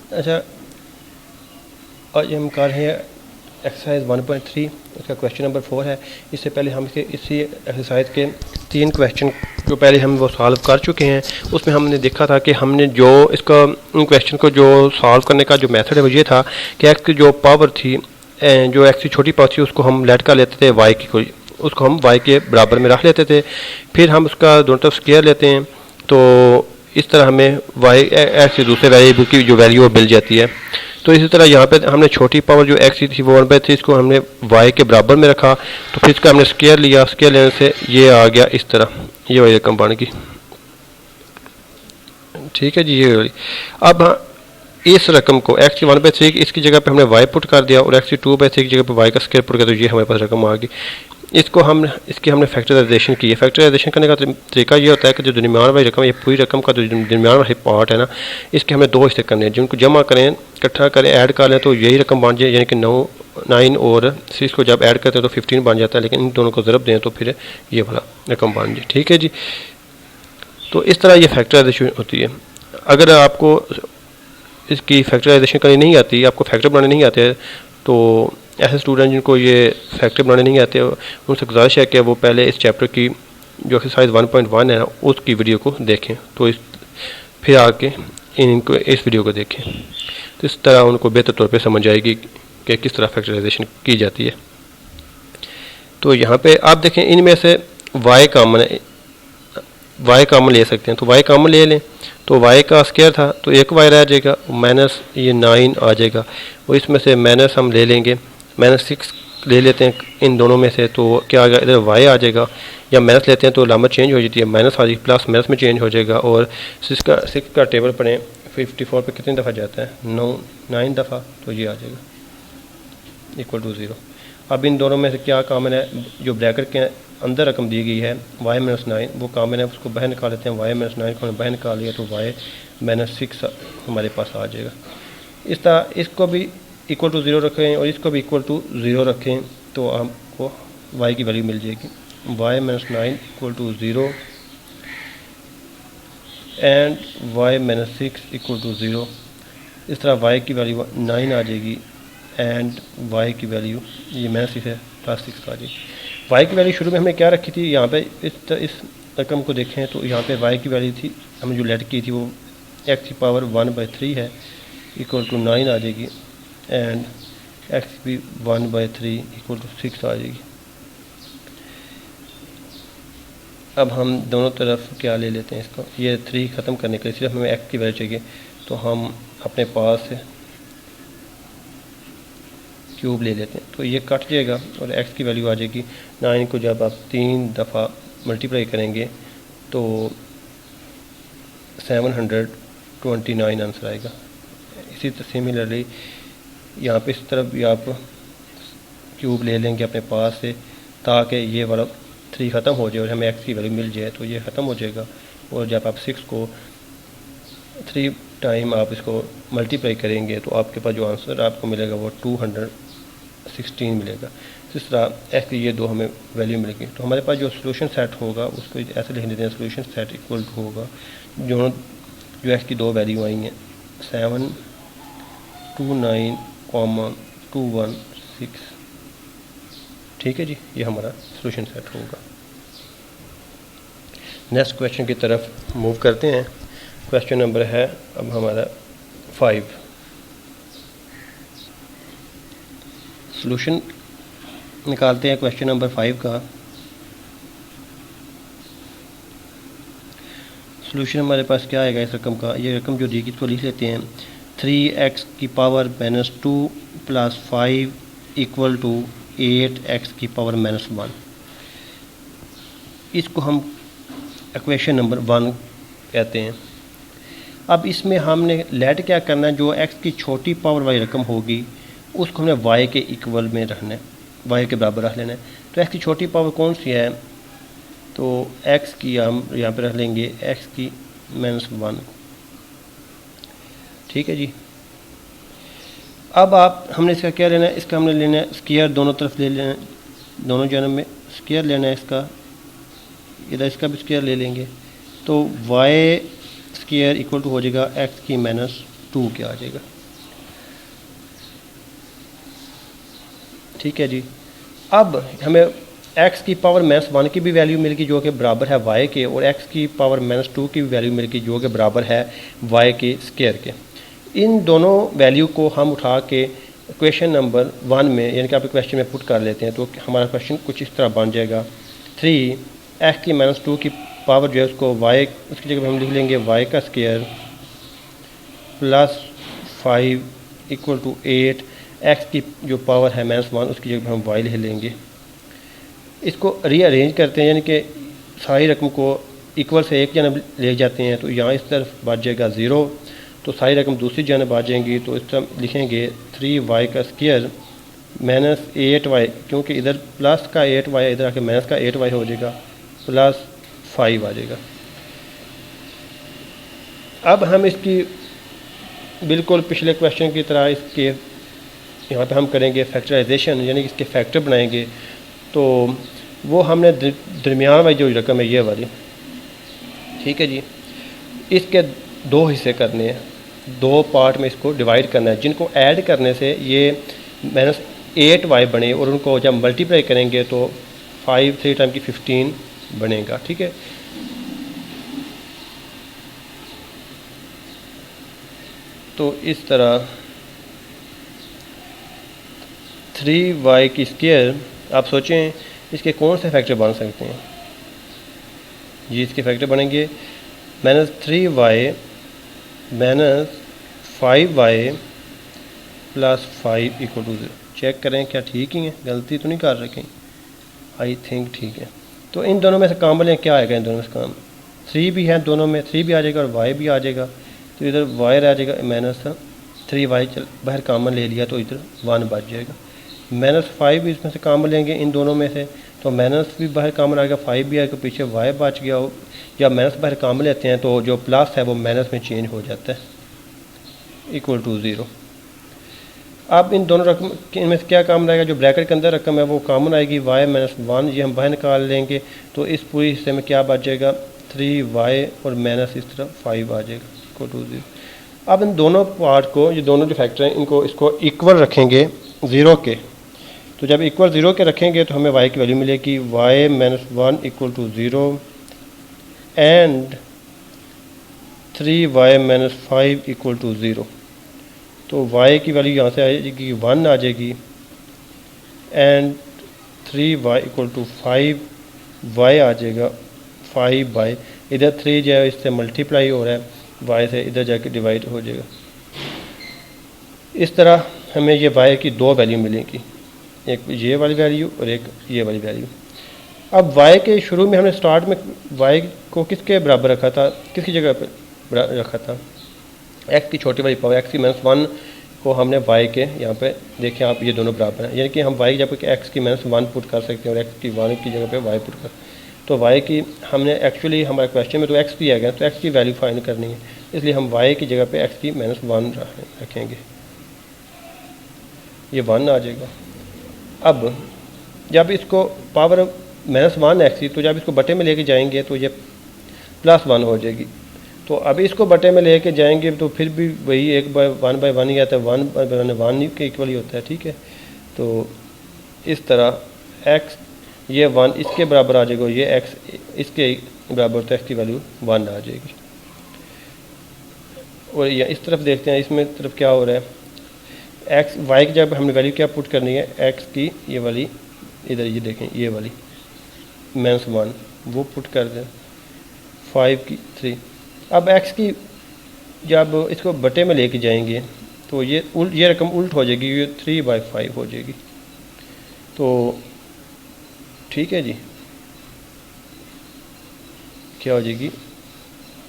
अच्छा, आज हम कर रहे हैं एक्सरसाइज 1.3, इसका क्वेश्चन नंबर 4 है। इससे पहले हम इसी एक्सरसाइज के 3 क्वेश्चन जो पहले हम वो सॉल्व कर चुके हैं। उसमें हमने देखा था कि हमने जो इसका क्वेश्चन को जो सॉल्व करने का जो मेथड है वो ये था कि एक्स की जो पावर थी, जो एक्स की छोटी पावर थी, उसको हम लेट कर लेते थे वाई की कोई, उसको हम वाई के बराबर में रख लेते थे। फिर हम उसका दोनों तरफ स्क्वायर लेते हैं, तो इस तरह हमें वाई एक्स से दूसरे वेरिएबल की जो वैल्यू वो मिल जाती है। तो इसी तरह यहाँ पे हमने छोटी पावर जो एक्स थी वो 1/3, इसको हमने वाई के बराबर में रखा, तो फिर इसका हमने स्क्वायर लिया, स्क्वायर लेने से ये आ गया इस तरह, ये वाली रकम बन गई। ठीक है जी, ये वाली। अब इस रकम को एक्स की 1/3 इसकी जगह पे हमने वाई पुट कर दिया और एक्स की 2/3 की जगह पे वाई का स्क्वायर पुट कर दिया, तो ये हमारे पास रकम आ गई। इसको इसकी हमने फैक्टराइजेशन की है। फैक्टराइजेशन करने का तरीका ये होता है कि जो दरमियान वाली रकम, ये पूरी रकम का जो दरमियान वाली पार्ट है ना, इसके हमें 2 हिस्से करने हैं, जिनको जमा करें, इकट्ठा करें, ऐड कर लें तो यही रकम बन जाए, यानी कि 9 और 6 को जब ऐड करते हैं तो 15 बन जाता है, लेकिन इन दोनों को ज़रब दें तो फिर ये वाला रकम बन जाए। ठीक है जी, तो इस तरह ये फैक्टराइजेशन होती है। अगर आपको इसकी फैक्टराइजेशन करनी नहीं आती, आपको फैक्टर बनाने नहीं आते, तो ऐसे स्टूडेंट जिनको ये फैक्टर बनाने नहीं आते, उनसे गुजारिश है कि वो पहले इस चैप्टर की जो एक्सरसाइज 1.1 है ना, उसकी वीडियो को देखें, तो फिर आके इनको इस वीडियो को देखें, तो इस तरह उनको बेहतर तौर पे समझ आएगी कि किस तरह फैक्टराइजेशन की जाती है। तो यहाँ पे आप देखें, इनमें से वाई कामन है, वाई कामन ले सकते हैं, तो वाई कामन ले लें, तो वाई का स्क्वायर था तो एक वाई रह जाएगा, माइनस ये 9 आ जाएगा, और इसमें से माइनस हम ले लेंगे, -6 ले लेते हैं इन दोनों में से, तो क्या आ गया, इधर वाई आ जाएगा, या माइनस लेते हैं तो लामत चेंज हो जाती है, माइनस आ जाएगी, प्लस माइनस में चेंज हो जाएगा, और 6 का टेबल पढ़ें 54 पे कितनी दफ़ा जाता है, 9 दफ़ा, तो ये आ जाएगा इक्वल टू 0। अब इन दोनों में से क्या कॉमन है, जो ब्रैकेट के अंदर रकम दी गई है y-9, वो कॉमन है, उसको बाहर निकाल लेते हैं, y-9 को बाहर निकाल लिया तो y-6 हमारे पास आ जाएगा। इस तरह इसको भी इक्वल टू 0 रखें और इसको भी इक्वल टू 0 रखें, तो आपको y की वैल्यू मिल जाएगी, y-9 equal to 0 and y-6 equal to 0। इस तरह y की वैल्यू 9 आ जाएगी एंड y की वैल्यू ये -6 है, +6 आ जाएगी। y की वैल्यू शुरू में हमने क्या रखी थी, यहाँ पे इस रकम को देखें तो यहाँ पे y की वैल्यू थी, हमने जो लेट की थी वो x की पावर 1/3 है, इक्वल टू 9 आ जाएगी, एंड x भी 1/3 इक्वल टू 6 आ जाएगी। अब हम दोनों तरफ क्या ले लेते हैं इसको, ये 3 ख़त्म करने के लिए सिर्फ हमें x की वैल्यू चाहिए, तो हम अपने पास से क्यूब ले लेते हैं, तो ये कट जाएगा और x की वैल्यू आ जाएगी 9 को जब आप 3 दफ़ा मल्टीप्लाई करेंगे तो 729 आंसर आएगा। इसी तरह सिमिलरली यहाँ पे इस तरफ भी आप क्यूब ले लेंगे अपने पास से, ताकि ये वाला 3 ख़त्म हो जाए और हमें x की वैल्यू मिल जाए, तो ये ख़त्म हो जाएगा। और जब आप 6 को 3 टाइम आप इसको मल्टीप्लाई करेंगे तो आपके पास जो आंसर आपको मिलेगा वो 216 मिलेगा। इस तरह x की ये 2 हमें वैल्यू मिलेगी, तो हमारे पास जो सोल्यूशन सेट होगा उसको ऐसे लिख देते हैं, सोल्यूशन सेट इक्वल टू होगा जो x की 2 वैल्यू आई हैं 729, 216। ठीक है जी, ये हमारा सोल्यूशन सेट होगा। नेक्स्ट क्वेश्चन की तरफ मूव करते हैं। क्वेश्चन नंबर है अब हमारा 5। सॉल्यूशन निकालते हैं क्वेश्चन नंबर 5 का। सॉल्यूशन हमारे पास क्या आएगा इस रकम का, ये रकम जो दी गई इसको लिख लेते हैं, 3x की पावर -2 + 5 इक्वल टू 8x की पावर -1। इसको हम इक्वेशन नंबर 1 कहते हैं। अब इसमें हमने लेट क्या करना है, जो x की छोटी पावर वाली रकम होगी उसको हमने y के इक्वल में रखना है, y के बराबर रख लेना है। तो x की छोटी पावर कौन सी है, तो x की हम यहाँ पे रख लेंगे x की -1। ठीक है जी। अब हमने इसका क्या लेना है, इसका हमने लेना है स्क्वायर, दोनों तरफ ले लेना है, दोनों जन्म में स्क्वायर लेना है इसका, इधर इसका भी स्क्वायर ले लेंगे, तो y स्क्वायर इक्वल टू हो जाएगा x की -2 क्या आ जाएगा। ठीक है जी। अब हमें x की पावर -1 की भी वैल्यू मिल गई जो कि बराबर है y के, और x की पावर -2 की भी वैल्यू मिल गई जो कि बराबर है y के स्क्वायर के। इन दोनों वैल्यू को हम उठा के क्वेश्चन नंबर 1 में यानी कि आप क्वेश्चन में पुट कर लेते हैं तो हमारा क्वेश्चन कुछ इस तरह बन जाएगा। 3x की -2 की पावर जो है उसको y, उसकी जगह पर हम लिख लेंगे y का square plus 5 equal to 8। x की जो पावर है -1 उसकी जगह पर हम y ले लेंगे। इसको रीअरेंज करते हैं यानी कि सारी रकम को इक्वल से एक जानब ले जाते हैं तो यहाँ इस तरफ बच जाएगा 0, तो सारी रकम दूसरी जानब आ जाएंगी। तो इस तरह लिखेंगे 3y का स्क्वायर -8y, क्योंकि इधर प्लस का 8y इधर आके माइनस का 8y हो जाएगा, प्लस 5 आ जाएगा। अब हम इसकी बिल्कुल पिछले क्वेश्चन की तरह इसके यहाँ पे हम करेंगे फैक्टराइजेशन, यानी कि इसके फैक्टर बनाएंगे। तो वो हमने दरमियान वाली जो रकम है ये वाली, ठीक है जी, इसके दो हिस्से करने हैं, दो पार्ट में इसको डिवाइड करना है, जिनको ऐड करने से ये -8y बने और उनको जब मल्टीप्लाई करेंगे तो 5 3 टाइम की 15 बनेगा। ठीक है, तो इस तरह 3y की स्क्वायर, आप सोचें इसके कौन से फैक्टर बन सकते हैं। ये इसके फैक्टर बनेंगे -3y -5y plus 5 equal to 0। Check करें क्या ठीक ही है, गलती तो नहीं कर रखे, आई थिंक ठीक है। तो इन दोनों में से काम लें, क्या आएगा इन दोनों में से काम, 3 भी है, दोनों में 3 भी आ जाएगा और y भी आ जाएगा, तो इधर y रह जाएगा -3y, चल बाहर कामन ले लिया तो इधर 1 बच जाएगा। -5 भी इसमें से कामन लेंगे इन दोनों में से, तो माइनस भी बाहर कामन आएगा, 5 भी आएगा, पीछे y बच गया हो, या माइनस बाहर कामन लेते हैं तो जो प्लस है वो माइनस में चेंज हो जाता है, इक्वल टू 0। अब इन दोनों रकम इनमें से क्या कामन आएगा, जो ब्रैकेट के अंदर रकम है वो कामन आएगी, y -1, ये हम बाहर निकाल लेंगे, तो इस पूरी हिस्से में क्या बच जाएगा 3y और माइनस इस तरफ 5 आ जाएगा, इक्वल टू 0। अब इन दोनों पार्ट को, ये दोनों जो फैक्टर हैं इनको इसको इक्वल रखेंगे 0 के, तो जब इक्वल 0 के रखेंगे तो हमें y की वैल्यू मिलेगी y -1 equal to 0 and 3y -5 equal to 0। तो y की वैल्यू यहाँ से आ जाएगी 1 आ जाएगी, and 3y equal to 5, y आ जाएगा 5/, इधर 3 जो है इससे मल्टीप्लाई हो रहा है, y से इधर जाके डिवाइड हो जाएगा। इस तरह हमें ये y की दो वैल्यू मिलेगी, एक ये वाली वैल्यू और एक ये वाली वैल्यू। अब y के शुरू में हमने स्टार्ट में y को किसके बराबर रखा था, किसकी जगह पर रखा था, x की छोटी वाली पावर, x की -1 को हमने y के यहाँ पे देखें आप, ये दोनों बराबर हैं, यानी कि हम y की जगह पे x की -1 पुट कर सकते हैं और x की 1 की जगह पे y पुट कर, तो y की हमने एक्चुअली हमारे क्वेश्चन में तो x दिया गया, तो x की वैल्यू फाइंड करनी है, इसलिए हम y की जगह पे x की -1 रखेंगे, ये 1 आ जाएगा। अब जब इसको पावर -1 x, तो जब इसको बटे में लेके जाएंगे तो ये +1 हो जाएगी, तो अभी इसको बटे में लेके जाएंगे तो फिर भी वही 1/1 ही आता है, 1/1 के इक्वल ही होता है। ठीक है, तो इस तरह x ये 1 इसके बराबर आ जाएगा, ये x इसके बराबर, तो x की वैल्यू 1 आ जाएगी। और ये इस तरफ देखते हैं, इसमें तरफ क्या हो रहा है, x y की जब हमने वैल्यू क्या पुट करनी है, x की ये वाली, इधर ये देखें ये वाली -1 वो पुट कर दें, 5 की 3। अब x की जब इसको बटे में लेके जाएंगे तो ये रकम उल्ट हो जाएगी, ये 3/5 हो जाएगी। तो ठीक है जी, क्या हो जाएगी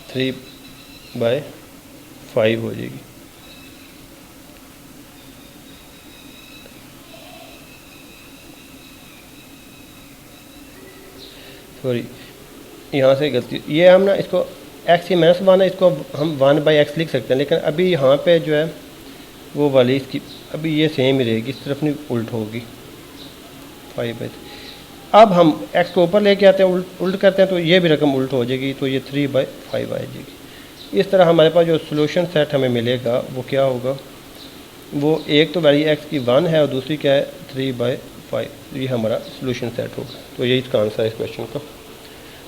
3/5 हो जाएगी। सॉरी, यहाँ से गलती, ये हम ना इसको x की -1 है, इसको हम 1/x लिख सकते हैं, लेकिन अभी यहाँ पे जो है वो वाली इसकी अभी ये सेम ही रहेगी, इस तरफ नहीं उल्ट होगी 5/3। अब हम x को ऊपर लेके आते हैं, उल्ट करते हैं, तो ये भी रकम उल्ट हो जाएगी, तो ये 3/5 आ जाएगी। इस तरह हमारे पास जो सोल्यूशन सेट हमें मिलेगा वो क्या होगा, वो एक तो वैल्यू एक्स की 1 है और दूसरी क्या है 3/5। ये हमारा सोल्यूशन सेट होगा। तो यही इसका आंसर है इस क्वेश्चन का।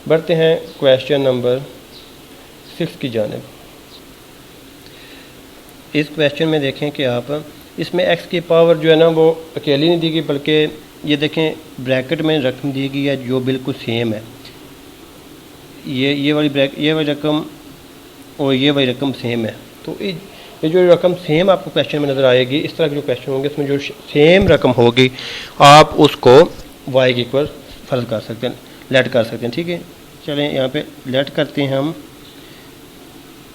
बढ़ते हैं क्वेश्चन नंबर 6 की जानिब। इस क्वेश्चन में देखें कि आप इसमें एक्स की पावर जो है ना वो अकेली नहीं दी गई, बल्कि ये देखें ब्रैकेट में रकम दी गई है जो बिल्कुल सेम है। ये वाली रकम और ये वाली रकम सेम है। तो ये जो रकम सेम आपको क्वेश्चन में नज़र आएगी, इस तरह के जो क्वेश्चन होंगे उसमें जो सेम रकम होगी आप उसको वाई के इक्वल फर्ज कर सकते हैं, लेट कर सकते हैं। ठीक है, चलें यहाँ पे लेट करते हैं हम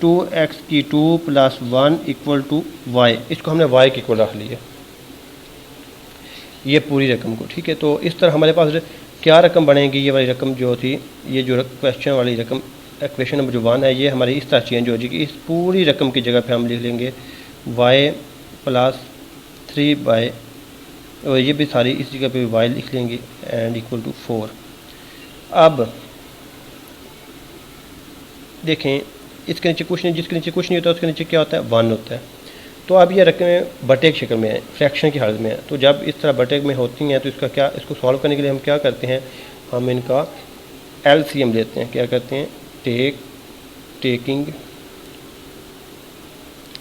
2x की 2 + 1 = y। इसको हमने y के इक्वल रख लिया ये पूरी रकम को। ठीक है, तो इस तरह हमारे पास क्या रकम बनेगी, ये वाली रकम जो थी, ये जो क्वेश्चन वाली रकम इक्वेशन नंबर जो 1 है, ये हमारी इस तरह चेंज हो जाएगी। इस पूरी रकम की जगह पे हम लिख लेंगे y + 3 और ये भी सारी इस जगह पे y लिख लेंगे एंड = 4। अब देखें इसके नीचे कुछ नहीं, जिसके नीचे कुछ नहीं होता उसके नीचे क्या होता है 1 होता है। तो अब ये रकमें बटे की शक्ल में है, फ्रैक्शन की हालत में है। तो जब इस तरह बटे में होती हैं तो इसको सॉल्व करने के लिए हम क्या करते हैं, हम इनका एलसीएम लेते हैं। क्या करते हैं, टेकिंग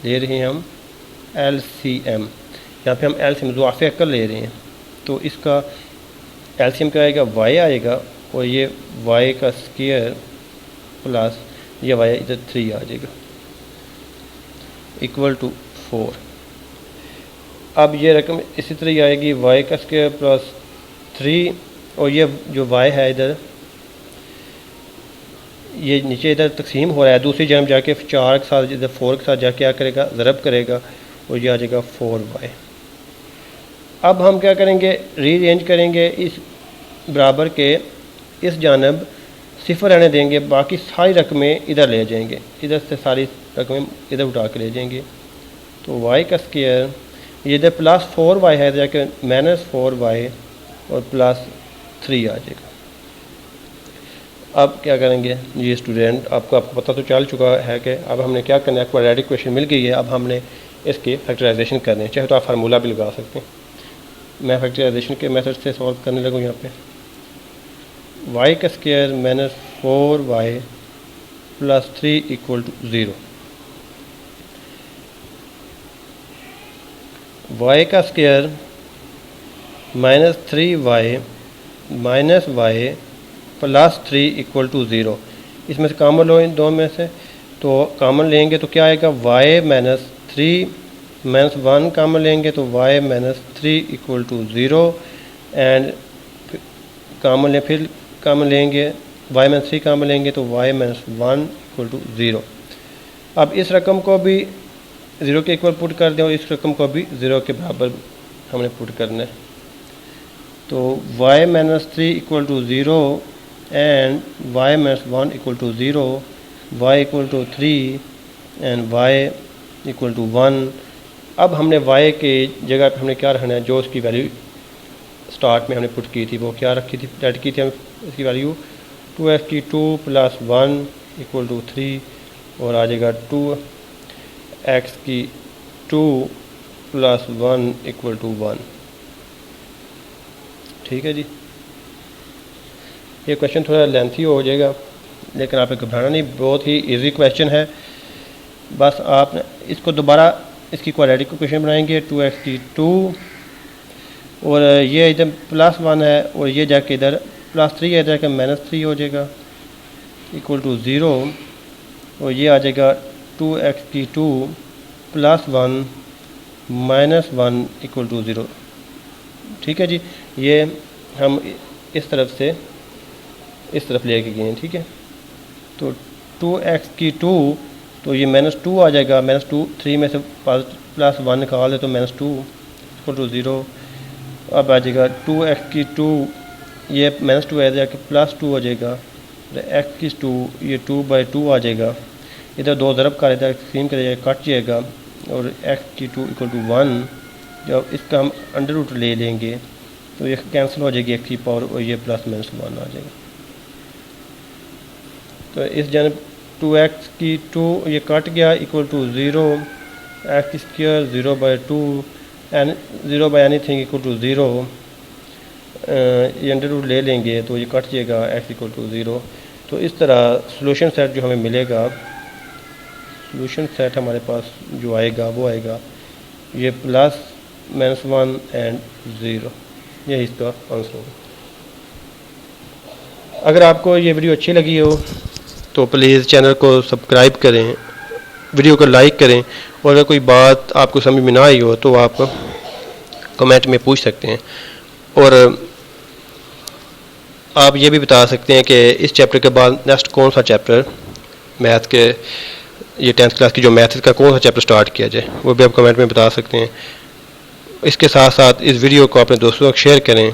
ले रहे हैं हम एलसीएम। यहाँ पे हम एलसीएम ज़ुआफ़े अक्ल ले रहे हैं। तो इसका एलसीएम क्या आएगा, y आएगा और ये y का स्क्वायर प्लस ये y इधर 3 आ जाएगा = 4। अब ये रकम इसी तरह आएगी y का स्क्वायर प्लस 3 और ये जो y है इधर ये नीचे इधर तकसीम हो रहा है, दूसरी जन्म जाके 4 के साथ इधर 4 के साथ जाके क्या करेगा, ज़रब करेगा और ये आ जाएगा 4y। अब हम क्या करेंगे, रीअरेंज करेंगे, इस बराबर के इस जानब 0 रहने देंगे, बाकी सारी रकमें इधर ले जाएंगे, इधर से सारी रकमें इधर उठा के ले जाएंगे। तो y का स्क्वायर ये इधर +4y है, जाके -4y और +3 आ जाएगा। अब क्या करेंगे ये स्टूडेंट, आपको पता तो चल चुका है कि अब हमने क्या करना है, क्वाड्रेटिक इक्वेशन मिल गई है, अब हमने इसकी फैक्टराइजेशन करनी है। चाहे तो आप फार्मूला भी लगा सकते हैं। मैं फैक्टराइजेशन के मेथड से सॉल्व करने लगूँ। यहाँ पे y का स्क्वायर -4y + 3 = 0, y का स्क्वायर -3y - y + 3 = 0। इसमें से कॉमन लो, इन दो में से तो कॉमन लेंगे तो क्या आएगा, y - 3 -1 कॉमन लेंगे तो y - 3 = 0 एंड कॉमन ले, फिर कॉमन लेंगे y - 3 कॉमन लेंगे तो y - 1 = 0। अब इस रकम को भी 0 के इक्वल पुट कर दें और इस रकम को भी 0 के बराबर हमने पुट करना है। तो y - 3 = 0 and y - 1 = 0, y = 3 and y = 1। अब हमने y के जगह पे हमने क्या रखना है, जो उसकी वैल्यू स्टार्ट में हमने पुट की थी वो क्या रखी थी, सेट की थी हम इसकी वैल्यू 2x की 2 + 1 = 3 और आ जाएगा 2x की 2 + 1 = 1। ठीक है जी, ये क्वेश्चन थोड़ा लेंथी हो जाएगा लेकिन आप घबराना नहीं, बहुत ही इजी क्वेश्चन है। बस आप इसको दोबारा इसकी क्वाड्रेटिक इक्वेशन बनाएंगे 2x की 2 और ये इधर +1 है और ये जाके इधर +3 है, इधर जाके -3 हो जाएगा = 0 और ये आ जाएगा 2x की 2 + 1 - 1 = 0। ठीक है जी, ये हम इस तरफ से इस तरफ लेके गए हैं। ठीक है, तो 2x की 2 तो ये -2 आ जाएगा, -2 3 में से +1 निकाल दे तो -2 = 0। अब आ जाएगा 2x की 2, ये -2 है जाके +2 हो जाएगा, x की 2 ये 2/2 आ जाएगा, इधर 2 ज़रब कर इधर तकसीम करेगा कट जाएगा और x की 2 = 1। जब इसका हम अंडर रूट ले लेंगे तो ये कैंसिल हो जाएगी x की पावर और ये +-1 आ जाएगा। तो इस जानब 2x की 2 ये कट गया = 0 X square 0/2 and 0/anything equal to 0, ये अंडर रूट ले लेंगे तो ये कट जाएगा एक्स इक्वल टू 0। तो इस तरह सोल्यूशन सेट जो हमें मिलेगा, सोल्यूशन सेट हमारे पास जो आएगा वो आएगा ये +-1 एंड 0, यही इसका आंसर होगा। अगर आपको ये वीडियो अच्छी लगी हो तो प्लीज़ चैनल को सब्सक्राइब करें, वीडियो को लाइक करें, और अगर कोई बात आपको समझ में ना आई हो तो आप कमेंट में पूछ सकते हैं। और आप ये भी बता सकते हैं कि इस चैप्टर के बाद नेक्स्ट कौन सा चैप्टर मैथ के, ये 10th क्लास की जो मैथ का कौन सा चैप्टर स्टार्ट किया जाए, वो भी आप कमेंट में बता सकते हैं। इसके साथ साथ इस वीडियो को अपने दोस्तों को शेयर करें,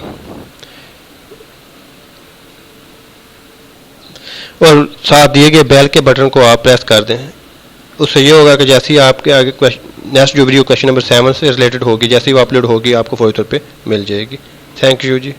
और साथ दिए गए बेल के बटन को आप प्रेस कर दें। उससे ये होगा कि जैसे ही आपके आगे नेक्स्ट जो वीडियो क्वेश्चन नंबर 7 से रिलेटेड होगी, जैसे ही वो अपलोड होगी आपको फौरी तौर पे मिल जाएगी। Thank you ji.